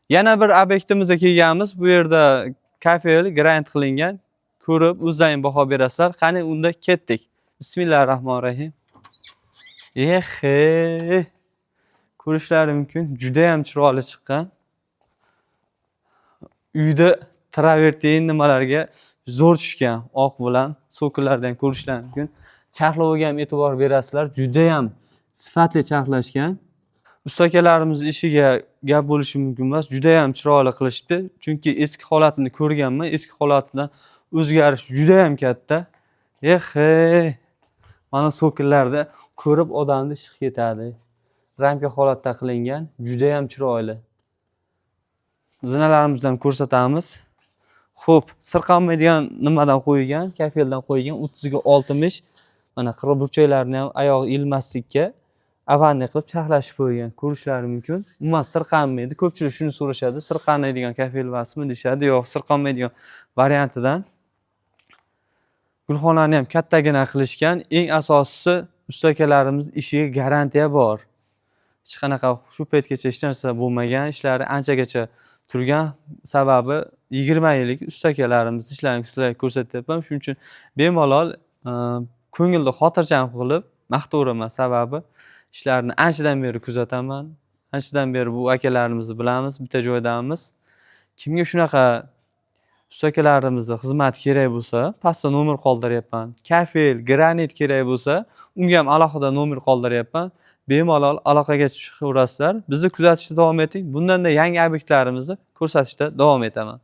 Yana bir obyektimizga kelganmiz. Bu yerda kafel grant qilingan. Ko'rib, o'zlaring baho berasizlar. Qani unda ketdik. Bismillahirrohmanirrohim. Ehe. Ko'rishlari mumkin. Juda ham chiroyli chiqqan. Uyda travertin nimalarga zo'r tushgan. Oq bilan so'killardan ko'rishlari mumkin. Charxlovga ham e'tibor berasizlar. Juda ham sifatli charxlashgan. Ustakalarimiz ishiga gap bo'lishi mumkin emas. Juda ham chiroyli qilishdi. Chunki eski holatini ko'rganman. Eski holatidan o'zgarish juda ham katta. Ehe. Mana so'killarda ko'rib odamni ishq ketadi. Ramka holatda qilingan, juda ham chiroyli. Zinalarimizdan ko'rsatamiz. Xo'p, sirqanmaydigan nimadan qo'yilgan, kafeldan qo'yilgan 30 ga 60. Mana qirq burchaklarni ham oyog'i ilmaslikka avanni qilib charxlashib qo'ygan. Ko'rishlari mumkin. Umuman sirqanmaydi. Ko'pchilik shuni so'rashadi. Sirqanmaydigan kafel vasmi deshadi. Yo'q, sirqanmaydigan variantidan. Gulxonani ham kattagina qilishgan. Eng asosiysi ustakalarimiz ishiga garantiya bor. Hech qanaqa shu paytgacha hech narsa bo'lmagan, ishlari anchagacha turgan. Sababi 20 yillik ustakalarimiz ishlarini sizlarga ko'rsatyapman. Shuning uchun bemalol ko'ngilda xotirjam qilib maqtaveraman. Sababi ishlarini anchadan beri kuzataman. Anchadan beri bu akalarimizni bilamiz, bitta joydamiz. Kimga shunaqa ustakalarimizni xizmat kerak bo'lsa, pastda nomer qoldiryapman. Kafel, granit kerak bo'lsa, unga ham alohida nomer qoldiryapman. Bemalol aloqaga chiqaverasizlar. Bizni kuzatishda davom eting. Bundan-da yangi obyektlarimizni ko'rsatishda davom etaman.